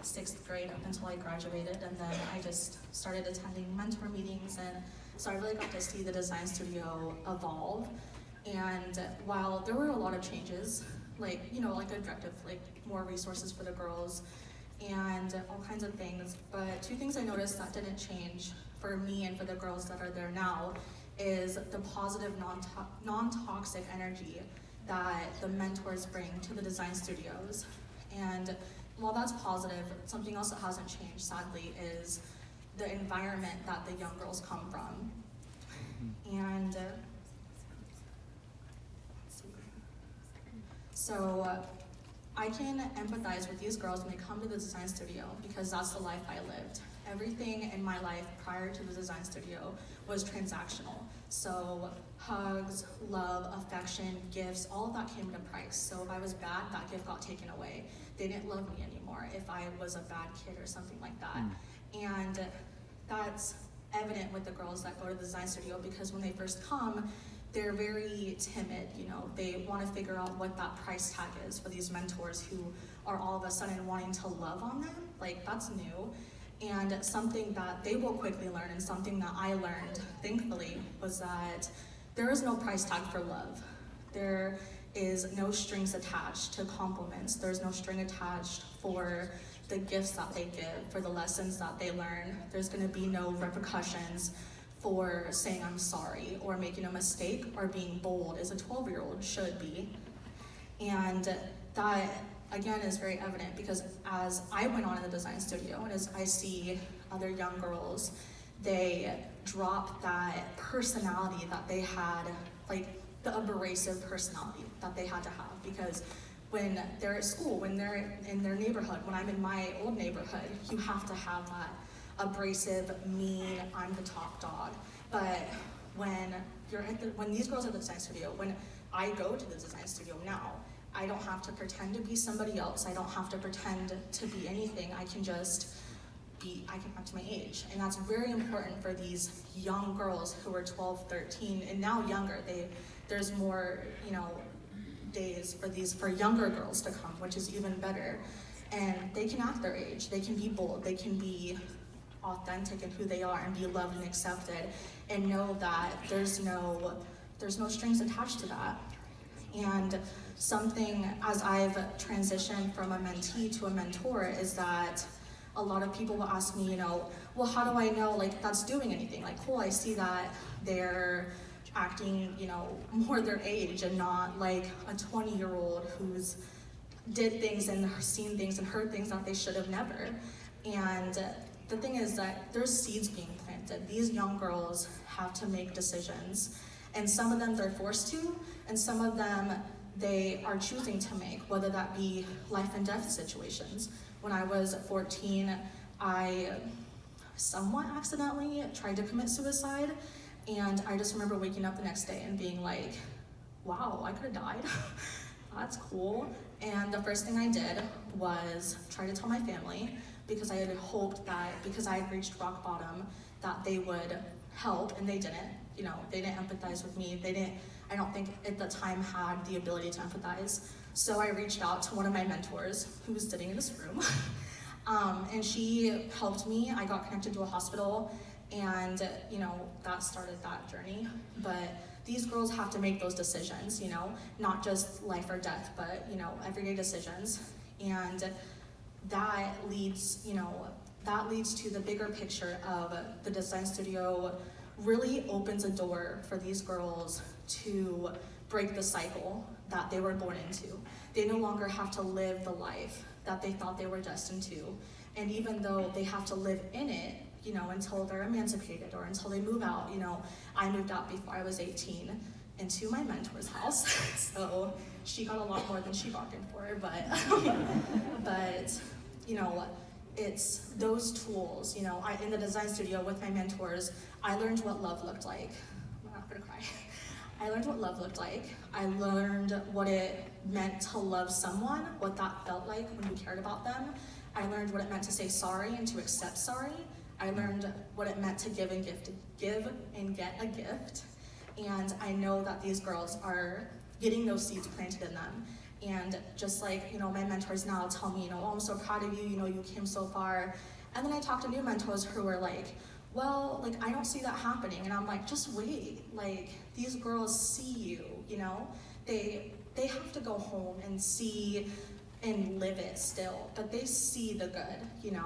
6th grade up until I graduated, and then I just started attending mentor meetings, and so I really got to see the design studio evolve. And while there were a lot of changes, like objective, like more resources for the girls and all kinds of things, but two things I noticed that didn't change for me and for the girls that are there now is the positive non-toxic energy that the mentors bring to the design studios. And while that's positive, something else that hasn't changed, sadly, is the environment that the young girls come from. And so I can empathize with these girls when they come to the design studio because that's the life I lived. Everything in my life prior to the design studio was transactional. So hugs, love, affection, gifts, all of that came at a price. So if I was bad, that gift got taken away. They didn't love me anymore if I was a bad kid or something like that. And that's evident with the girls that go to the design studio because when they first come, they're very timid, they want to figure out what that price tag is for these mentors who are all of a sudden wanting to love on them. Like, that's new. And something that they will quickly learn, and something that I learned, thankfully, was that there is no price tag for love. There is no strings attached to compliments. There's no string attached for the gifts that they give, for the lessons that they learn. There's going to be no repercussions for saying I'm sorry or making a mistake or being bold as a 12-year-old should be. And that, again, is very evident because as I went on in the design studio and as I see other young girls, they drop that personality that they had, like the abrasive personality that they had to have, because when they're at school, when they're in their neighborhood, when I'm in my old neighborhood, you have to have that abrasive, mean, I'm the top dog. But when these girls are at the design studio, when I go to the design studio now, I don't have to pretend to be somebody else. I don't have to pretend to be anything. I can just I can act my age. And that's very important for these young girls who are 12, 13, and now younger. There's more, days for younger girls to come, which is even better. And they can act their age. They can be bold. They can be authentic in who they are and be loved and accepted, and know that there's no strings attached to that. And something, as I've transitioned from a mentee to a mentor, is that a lot of people will ask me, well, how do I know that's doing anything? Like, cool, I see that they're acting, more their age and not like a 20-year-old who's did things and seen things and heard things that they should have never. And the thing is that there's seeds being planted. These young girls have to make decisions, and some of them they're forced to, and some of them they are choosing to make, whether that be life and death situations. When I was 14, I somewhat accidentally tried to commit suicide, and I just remember waking up the next day and being like, wow, I could have died. That's cool. And the first thing I did was try to tell my family, because I had hoped that because I had reached rock bottom that they would help, and they didn't. They didn't empathize with me. I don't think at the time had the ability to empathize. So I reached out to one of my mentors who was sitting in this room, and she helped me. I got connected to a hospital, and that started that journey. But these girls have to make those decisions, not just life or death, but everyday decisions. And that leads to the bigger picture of the design studio really opens a door for these girls to break the cycle that they were born into. They no longer have to live the life that they thought they were destined to. And even though they have to live in it, until they're emancipated or until they move out, I moved out before I was 18 into my mentor's house. So she got a lot more than she bargained for, but it's those tools. In the design studio with my mentors, I learned what love looked like. I'm not gonna cry. I learned what love looked like. I learned what it meant to love someone, what that felt like when you cared about them. I learned what it meant to say sorry and to accept sorry. I learned what it meant to give and get a gift. And I know that these girls are getting those seeds planted in them. And just like, my mentors now tell me, oh, I'm so proud of you, you came so far. And then I talk to new mentors who are like, well, like, I don't see that happening. And I'm like, just wait. Like, these girls see you, They have to go home and see and live it still, but they see the good,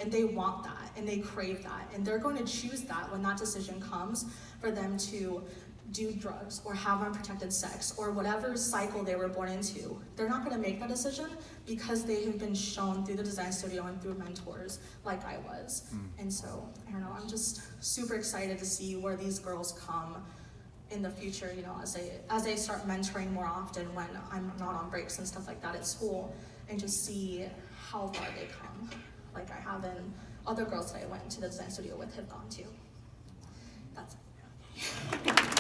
and they want that, and they crave that, and they're going to choose that when that decision comes for them to do drugs or have unprotected sex or whatever cycle they were born into. They're not going to make that decision because they have been shown through the design studio and through mentors like I was. And so, I don't know, I'm just super excited to see where these girls come in the future, as they start mentoring more often when I'm not on breaks and stuff like that at school, and just see how far they come, like I have and other girls that I went into the design studio with have gone to. That's it.